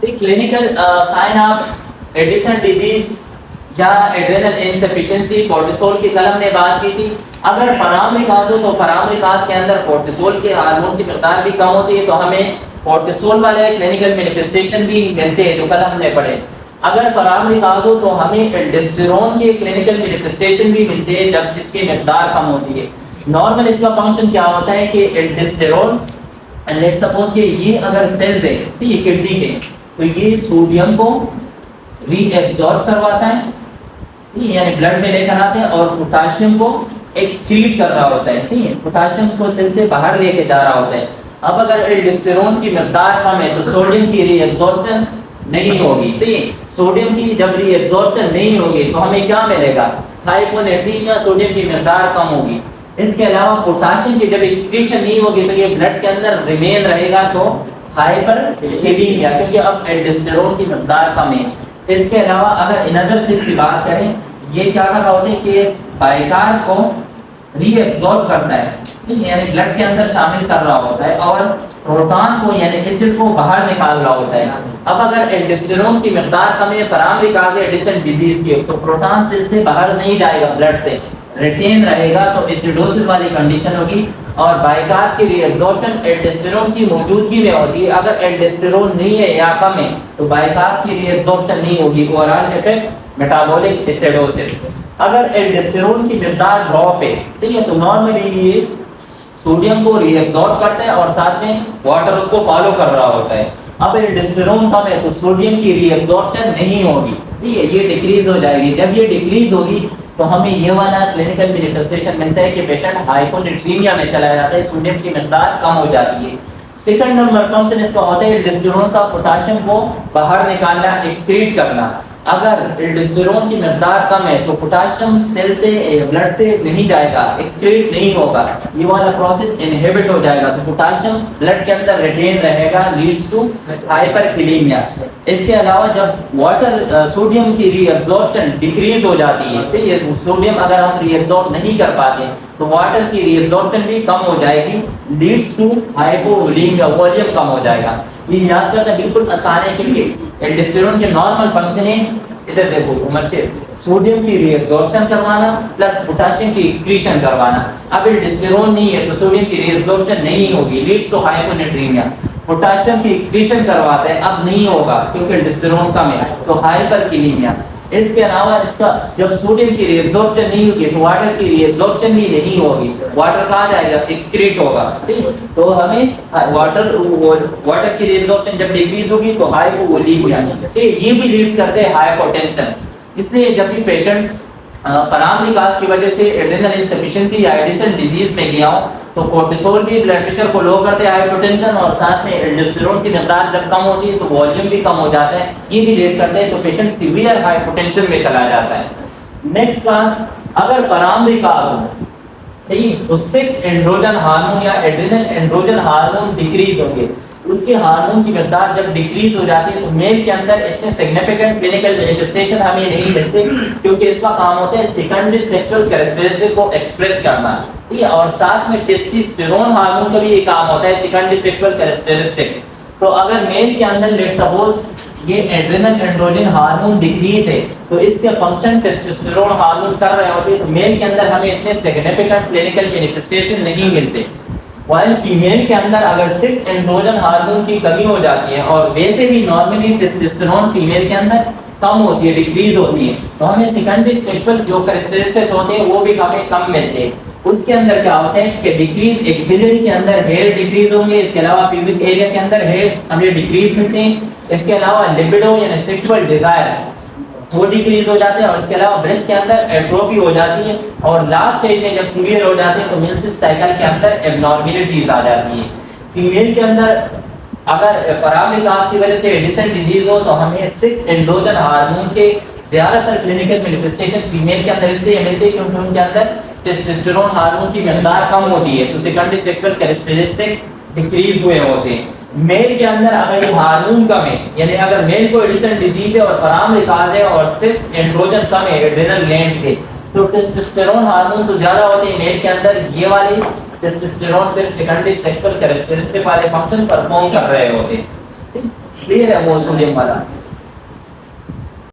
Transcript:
Clinical sign of Addison disease या adrenal insufficiency cortisol की कलम ने बात की थी। अगर फरामरिकाज हो तो फरामरिकाज के अंदर कोर्टिसोल के हार्मोन की मिकदार भी कम होती है, तो हमें कोर्टिसोल वाले क्लिनिकल मैनिफेस्टेशन भी मिलते हैं जो कल हमने पढ़े। अगर फरामरिकाज हो तो हमें एल्डोस्टेरोन के क्लिनिकल मैनिफेस्टेशन भी मिलते हैं जब इसकी मिकदार कम होती है। नॉर्मल इसका फंक्शन क्या होता है कि एल्डोस्टेरोन, लेट्स सपोज कि ये अगर सेल्स है तो ये किडनी के, तो ये सोडियम को रीएब्सॉर्ब करवाता है, यानी ब्लड में लेकर आते हैं, और पोटाशियम को एक्सक्रीट कर रहा होता है, ठीक है, पोटाशियम को सेल से बाहर लेके जा रहा होता है। अब अगर एल्डोस्टेरोन की मिकदार कम है तो सोडियम की रीएब्सॉर्प्शन नहीं होगी, ठीक है, सोडियम की जब रीएब्सॉर्प्शन नहीं होगी तो हमें क्या मिलेगा, हाइपोनेट्रीमिया, सोडियम की मिकदार कम होगी। इसके अलावा पोटाशियम की जब एक्सक्रीशन नहीं होगी तो ये ब्लड के अंदर रिमेन रहेगा, तो हाइपरकेलेमिया, क्योंकि अब एल्डोस्टेरोन की मिकदार कम है। इसके अलावा अगर इनदर सेल की बात करें, ये क्या कर रहा होता है कि बाइकार को रीएब्सॉर्ब करता है, यानी ब्लड के अंदर शामिल कर रहा होता है, और प्रोटॉन को यानी एसिड को बाहर निकाल रहा होता है। अब अगर एल्डोस्टेरोन की मिकदार कम है फरामरिकाज एडिसन डिजीज की, तो प्रोटॉन सेल से बाहर नहीं जाएगा, ब्लड से रिटेन रहेगा, तो एसिडोसिस वाली कंडीशन होगी। और बाइकार की रीएब्सॉर्प्शन एल्डोस्टेरोन की मौजूदगी में होती है। अगर एल्डोस्टेरोन नहीं है या कम है तो बाइकार की रीएब्सॉर्प्शन नहीं होगी। Overall effect metabolic acidosis. अगर एल्डोस्टेरोन की मिकदार ड्रॉप है, ठीक है, तो नॉर्मली ये सोडियम को रीएब्सॉर्ब करता है और साथ में वाटर उसको फॉलो कर रहा होता है। अब एल्डोस्टेरोन कम है तो सोडियम की रीएब्सॉर्प्शन नहीं होगी, ठीक है, ये डिक्रीज हो जाएगी। जब ये डिक्रीज होगी तो हमें ये वाला क्लिनिकल मैनिफेस्टेशन मिलता है कि पेशेंट हाइपोनेट्रीमिया में चला जाता है, सोडियम की मिकदार कम हो जाती है। सेकंड नंबर फंक्शन इसका होता है एल्डोस्टेरोन का पोटाशियम को बाहर निकालना, एक्सक्रीट करना। अगर एल्डोस्टेरोन की मिकदार कम है तो पोटाशियम सेल से ब्लड से नहीं जाएगा, एक्सक्रीट नहीं होगा, ये वाला प्रोसेस इनहिबिट हो जाएगा, तो पोटाशियम ब्लड के अंदर रिटेन रहेगा, लीड्स टू हाइपरकेलेमिया। इसके अलावा जब वाटर सोडियम की रीअब्सॉर्प्शन डिक्रीज हो जाती है, सही है, सोडियम अगर हम रीअब्सॉर्ब नहीं कर पाते तो वाटर की रीअब्सॉर्प्शन भी कम हो जाएगी, लीड्स टू हाइपोवोलेमिया, वॉल्यूम कम हो जाएगा। ये याद करना बिल्कुल आसान है क्योंकि एल्डोस्टेरोन के नॉर्मल फंक्शन है, इधर देखो उमर से, सोडियम की रीअब्सॉर्प्शन करवाना प्लस पोटाशियम की एक्सक्रीशन करवाना। अब एल्डोस्टेरोन नहीं है तो सोडियम की रीअब्सॉर्प्शन नहीं होगी, लीड्स टू हाइपोनेट्रीमिया। पोटाशियम की एक्सक्रीशन करवाते हैं, अब नहीं होगा क्योंकि एल्डोस्टेरोन कम है, तो हाइपरकेलेमिया। इसके अलावा इसका जब सोडियम की रीअब्सॉर्प्शन नहीं होगी तो वाटर की रीअब्सॉर्प्शन भी नहीं होगी, वाटर कहाँ जाएगा, एक्सक्रीट होगा, ठीक। तो हमें वाटर की रीअब्सॉर्प्शन जब डिक्रीज होगी तो हाइपोवोलेमिया, ठीक, ये भी लीड्स करते हैं हाइपोटेंशन। इसलिए जब भी पेशेंट फरामरिकाज की वजह से एड्रेनल इनसफिशिएंसी या एडिसन डिजीज में गया हो तो कोर्टिसोल भी ब्लड प्रेशर को लो करते हैं, हाइपोटेंशन, और साथ में एल्डोस्टेरोन की मिकदार जब कम होती है तो वॉल्यूम भी कम हो जाता है, ये भी लीड करते हैं, तो पेशेंट सीवियर हाइपोटेंशन में चला जाता है। नेक्स्ट क्लास, अगर फरामरिकाज हो, सही, तो 6 एंड्रोजन हार्मोन या एड्रेनल एंड्रोजन हार्मोन डिक्रीज होंगे। उसके हार्मोन की मिकदार जब डिक्रीज हो जाती है तो मेल के अंदर इतने सिग्निफिकेंट क्लिनिकल मैनिफेस्टेशन हमें नहीं मिलते, क्योंकि इसका काम होता है सेकेंडरी सेक्सुअल कैरेक्टरिस्टिक को एक्सप्रेस करना, ठीक है, और साथ में टेस्टोस्टेरोन हार्मोन का भी ये काम होता है, सेकेंडरी सेक्सुअल कैरेक्टरिस्टिक। तो अगर मेल के अंदर लेट्स सपोज ये एड्रेनल एंड्रोजन हार्मोन डिक्रीज है तो इसके फंक्शन टेस्टोस्टेरोन हार्मोन कर रहे होते हैं, तो मेल के अंदर हमें इतने सिग्निफिकेंट क्लिनिकल मैनिफेस्टेशन नहीं मिलते। वाइल फीमेल के अंदर अगर 6 एंड्रोजन हार्मोन की कमी हो जाती है, और वैसे भी नॉर्मली टेस्टोस्टेरोन फीमेल के अंदर कम होती है, डिक्रीज होती है, तो हमें सेकेंडरी सेक्सुअल जो कैरेक्टरिस्टिक्स होते हैं वो भी हमें कम मिलते हैं। उसके अंदर क्या होता है कि डिक्रीज एक्सिलरी के अंदर हेयर डिक्रीज होंगे, इसके अलावा प्यूबिक एरिया के अंदर हेयर हमें डिक्रीज मिलते हैं, इसके अलावा लिबिडो यानी सेक्सुअल डिजायर वो डिक्रीज हो जाते हैं, और इसके अलावा ब्रेस्ट के अंदर एट्रोफी हो जाती है, और लास्ट स्टेज में जब सीवियर हो जाते हैं तो मेंसेस साइकिल के अंदर एब्नॉर्मलिटीज आ जाती है। फीमेल के अंदर अगर फरामरिकाज की वजह से एडिसन डिजीज हो तो हमें 6 एंड्रोजन हार्मोन के ज्यादातर क्लिनिकल मैनिफेस्टेशन फीमेल के अंदर इसलिए मिलते हैं क्योंकि उनके अंदर टेस्टोस्टेरोन हार्मोन की मिकदार कम होती है, तो सेकेंडरी सेक्सुअल कैरेक्टरिस्टिक डिक्रीज हुए होते हैं। मेल के अंदर अगर ये हार्मोन कम है, यानी अगर मेल को एडिसन डिजीज है और फरामरिकाज है और 6 एंड्रोजन कम है एड्रेनल ग्लैंड से, तो टेस्टोस्टेरोन हार्मोन तो ज्यादा होते हैं मेल के अंदर, ये वाले टेस्टोस्टेरोन फिर सेकेंडरी सेक्सुअल कैरेक्टरिस्टिक वाले फंक्शन परफॉर्म कर रहे होते हैं। क्लियर है वो सोडियम वाला।